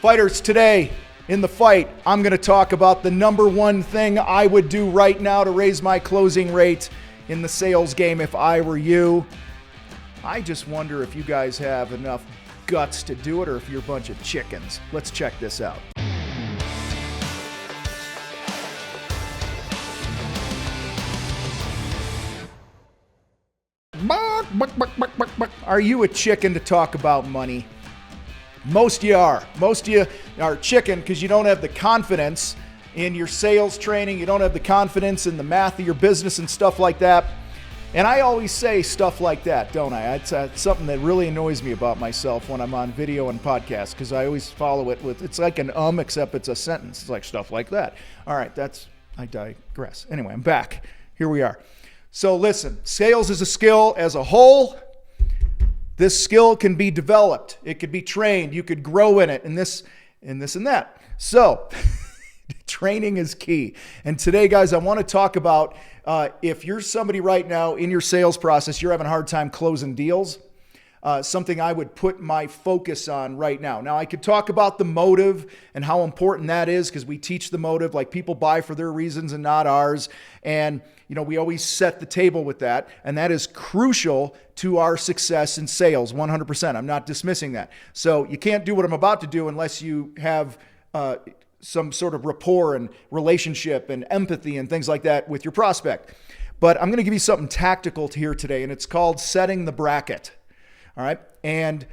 Fighters, today in the fight, I'm going to talk about the number one thing I would do right now to raise my closing rate in the sales game if I were you. I just wonder if you guys have enough guts to do it or if you're a bunch of chickens. Let's check this out. Are you a chicken to talk about money? Most of you are. Most of you are chicken because you don't have the confidence in your sales training. You don't have the confidence in the math of your business and stuff like that. And I always say stuff like that, don't I? It's something that really annoys me about myself when I'm on video and podcasts because I always follow it with, it's like an except it's a sentence. It's like stuff like that. All right, I digress. Anyway, I'm back. Here we are. So listen, sales is a skill as a whole. This skill can be developed. It could be trained. You could grow in it and this and that. So training is key. And today, guys, I want to talk about if you're somebody right now in your sales process, you're having a hard time closing deals, something I would put my focus on right now. Now, I could talk about the motive and how important that is because we teach the motive, like people buy for their reasons and not ours. And, you know, we always set the table with that. And that is crucial to our success in sales, 100%. I'm not dismissing that. So you can't do what I'm about to do unless you have some sort of rapport and relationship and empathy and things like that with your prospect. But I'm going to give you something tactical to here today, and it's called setting the bracket. All right. And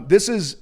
this is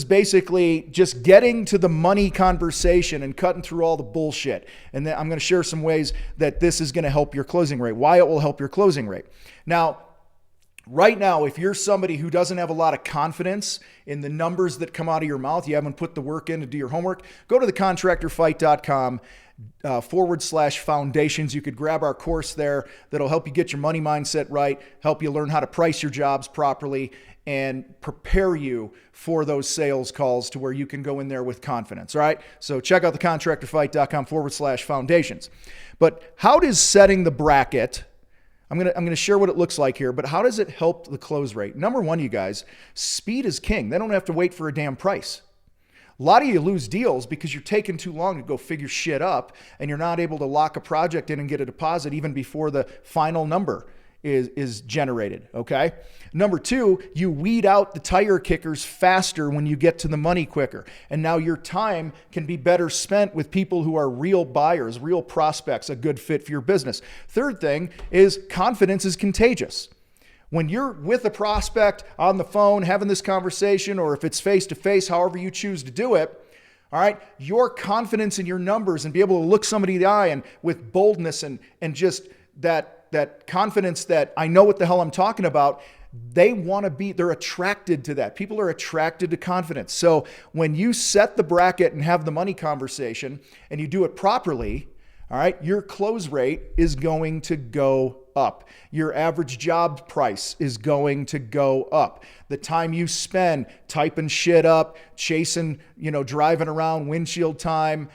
basically just getting to the money conversation and cutting through all the bullshit. And then I'm going to share some ways that this is going to help your closing rate, why it will help your closing rate. Now, right now, if you're somebody who doesn't have a lot of confidence in the numbers that come out of your mouth, you haven't put the work in to do your homework, go to the contractorfight.com /foundations. You could grab our course there that'll help you get your money mindset right, help you learn how to price your jobs properly, and prepare you for those sales calls to where you can go in there with confidence. All right. So check out the contractorfight.com /foundations. But how does setting the bracket, I'm going to share what it looks like here, but how does it help the close rate? Number one, you guys, speed is king. They don't have to wait for a damn price. A lot of you lose deals because you're taking too long to go figure shit up and you're not able to lock a project in and get a deposit even before the final number is generated, okay? Number two, you weed out the tire kickers faster when you get to the money quicker. And now your time can be better spent with people who are real buyers, real prospects, a good fit for your business. Third thing is confidence is contagious. When you're with a prospect on the phone, having this conversation, or if it's face-to-face, however you choose to do it, all right, your confidence in your numbers and be able to look somebody in the eye and with boldness and just that confidence that I know what the hell I'm talking about, they're attracted to that. People are attracted to confidence. So when you set the bracket and have the money conversation and you do it properly, all right, your close rate is going to go up. Your average job price is going to go up. The time you spend typing shit up, chasing, driving around, windshield time,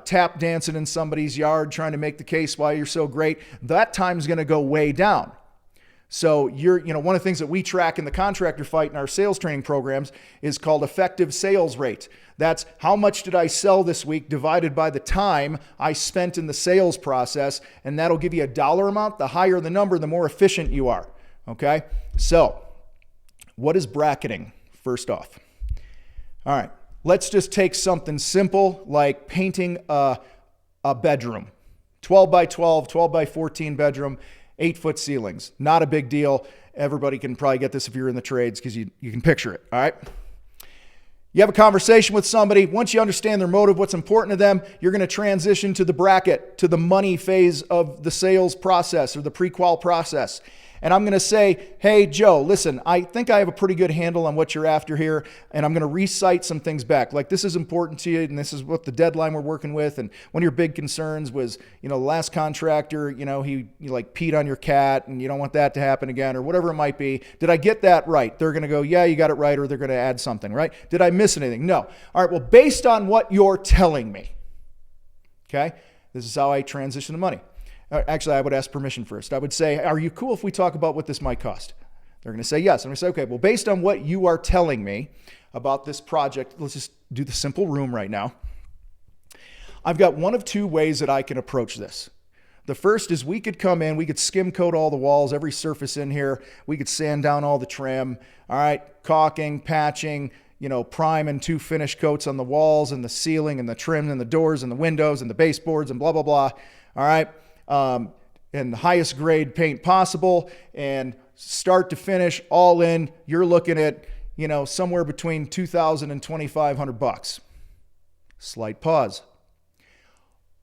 tap dancing in somebody's yard, trying to make the case why you're so great, that time's going to go way down. So one of the things that we track in the Contractor Fight in our sales training programs is called effective sales rate. That's how much did I sell this week divided by the time I spent in the sales process. And that'll give you a dollar amount. The higher the number, the more efficient you are. Okay. So what is bracketing? First off. All right. Let's just take something simple like painting a bedroom, 12 by 12, 12 by 14 bedroom. 8-foot ceilings. Not a big deal. Everybody can probably get this if you're in the trades because you can picture it. All right. You have a conversation with somebody. Once you understand their motive, what's important to them, you're going to transition to the bracket, to the money phase of the sales process or the pre-qual process. And I'm going to say, hey, Joe, listen, I think I have a pretty good handle on what you're after here. And I'm going to recite some things back. Like this is important to you. And this is what the deadline we're working with. And one of your big concerns was, the last contractor, he like peed on your cat and you don't want that to happen again or whatever it might be. Did I get that right? They're going to go, yeah, you got it right. Or they're going to add something, right? Did I miss anything? No. All right. Well, based on what you're telling me, okay, this is how I transition to money. Actually, I would ask permission first. I would say, are you cool if we talk about what this might cost? They're going to say yes. I'm going to say, okay, well, based on what you are telling me about this project, let's just do the simple room right now. I've got one of two ways that I can approach this. The first is we could come in, we could skim coat all the walls, every surface in here. We could sand down all the trim. All right, caulking, patching, prime and 2 finish coats on the walls and the ceiling and the trim and the doors and the windows and the baseboards and blah, blah, blah. All right, and the highest grade paint possible, and start to finish all in, you're looking at, somewhere between $2,000 and $2,500. Slight pause.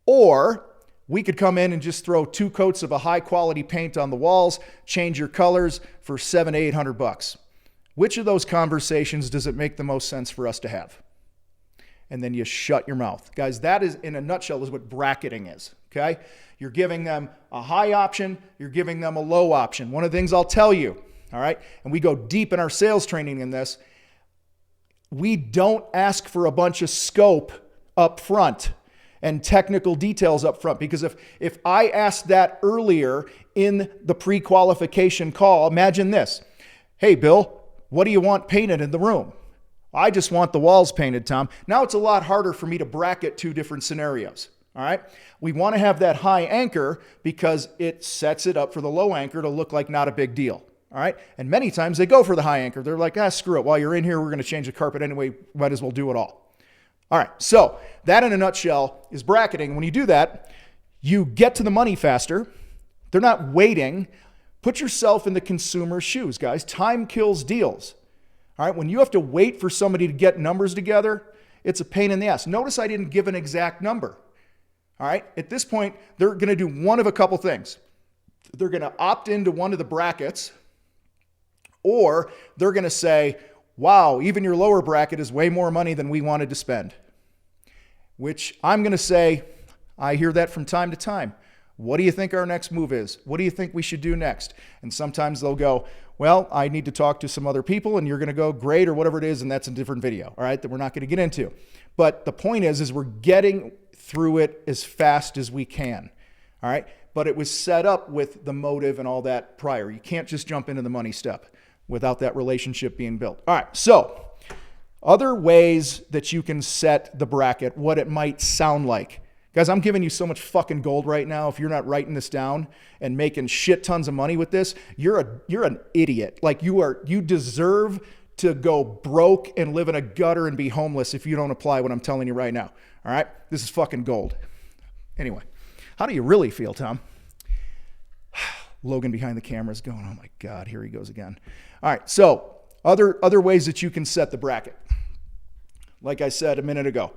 Or we could come in and just throw 2 coats of a high quality paint on the walls, change your colors for $700 to $800. Which of those conversations does it make the most sense for us to have? And then you shut your mouth. Guys, that is, in a nutshell, is what bracketing is, okay? You're giving them a high option, you're giving them a low option. One of the things I'll tell you, all right, and we go deep in our sales training in this, we don't ask for a bunch of scope up front and technical details up front. Because if I asked that earlier in the pre-qualification call, imagine this. Hey, Bill, what do you want painted in the room? I just want the walls painted, Tom. Now it's a lot harder for me to bracket 2 different scenarios. All right. We want to have that high anchor because it sets it up for the low anchor to look like not a big deal. All right. And many times they go for the high anchor. They're like, screw it. While you're in here, we're going to change the carpet anyway. Might as well do it all. All right, so that in a nutshell is bracketing. When you do that, you get to the money faster. They're not waiting. Put yourself in the consumer's shoes, guys. Time kills deals. All right, when you have to wait for somebody to get numbers together, it's a pain in the ass. Notice I didn't give an exact number. All right, at this point, they're going to do one of a couple things. They're going to opt into one of the brackets, or they're going to say, wow, even your lower bracket is way more money than we wanted to spend. Which I'm going to say, I hear that from time to time. What do you think our next move is? What do you think we should do next? And sometimes they'll go, well, I need to talk to some other people, and you're going to go, great, or whatever it is, and that's a different video, all right, that we're not going to get into. But the point is we're getting through it as fast as we can, all right? But it was set up with the motive and all that prior. You can't just jump into the money step without that relationship being built. All right, so other ways that you can set the bracket, what it might sound like. Guys, I'm giving you so much fucking gold right now. If you're not writing this down and making shit tons of money with this, you're an idiot. Like you deserve to go broke and live in a gutter and be homeless if you don't apply what I'm telling you right now. All right? This is fucking gold. Anyway, how do you really feel, Tom? Logan behind the camera is going, oh my God, here he goes again. All right, so other ways that you can set the bracket. Like I said a minute ago,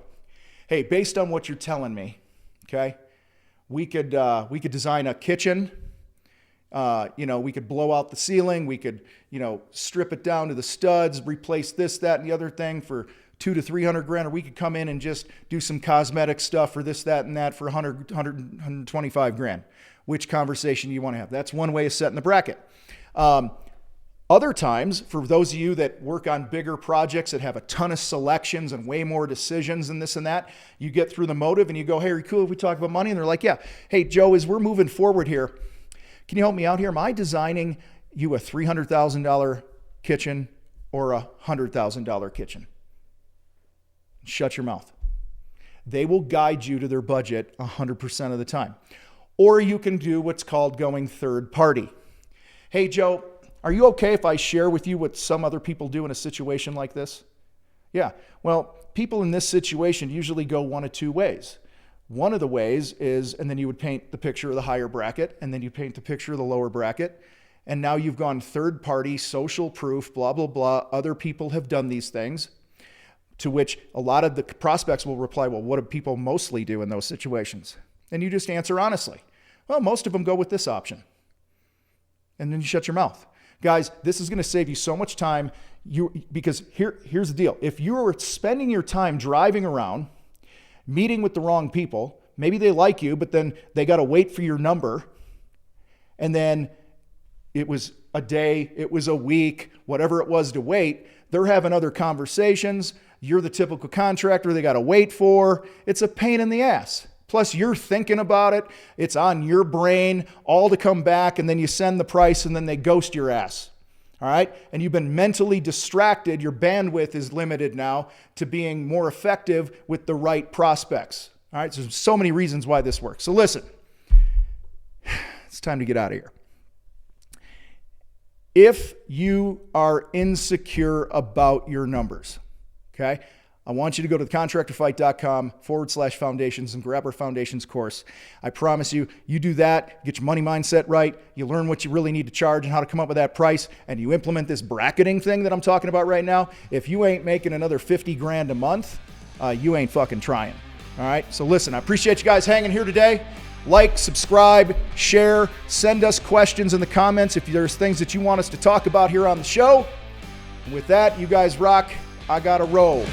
hey, based on what you're telling me, okay, we could design a kitchen. We could blow out the ceiling. We could, strip it down to the studs, replace this, that, and the other thing for $200 to $300 or we could come in and just do some cosmetic stuff for this, that, and that for $125. Which conversation you want to have? That's one way of setting the bracket. Other times, for those of you that work on bigger projects that have a ton of selections and way more decisions and this and that, you get through the motive and you go, hey, are you cool if we talk about money? And they're like, yeah. Hey, Joe, as we're moving forward here, can you help me out here? Am I designing you a $300,000 kitchen or a $100,000 kitchen? Shut your mouth. They will guide you to their budget 100% of the time. Or you can do what's called going third party. Hey, Joe, are you okay if I share with you what some other people do in a situation like this? Yeah, well, people in this situation usually go one of two ways. One of the ways is, and then you would paint the picture of the higher bracket, and then you paint the picture of the lower bracket, and now you've gone third party, social proof, blah, blah, blah. Other people have done these things, to which a lot of the prospects will reply, well, what do people mostly do in those situations? And you just answer honestly. Well, most of them go with this option. And then you shut your mouth. Guys, this is going to save you so much time because here's the deal. If you're spending your time driving around, meeting with the wrong people, maybe they like you, but then they got to wait for your number, and then it was a day, it was a week, whatever it was to wait, they're having other conversations, you're the typical contractor they got to wait for, it's a pain in the ass. Plus, you're thinking about it. It's on your brain, all to come back, and then you send the price, and then they ghost your ass. All right. And you've been mentally distracted. Your bandwidth is limited now to being more effective with the right prospects. All right. So there's so many reasons why this works. So listen, it's time to get out of here. If you are insecure about your numbers, okay, I want you to go to contractorfight.com/foundations and grab our foundations course. I promise you, you do that, get your money mindset right, you learn what you really need to charge and how to come up with that price, and you implement this bracketing thing that I'm talking about right now. If you ain't making another 50 grand a month, you ain't fucking trying. All right. So listen, I appreciate you guys hanging here today. Like, subscribe, share, send us questions in the comments if there's things that you want us to talk about here on the show. And with that, you guys rock. I gotta roll.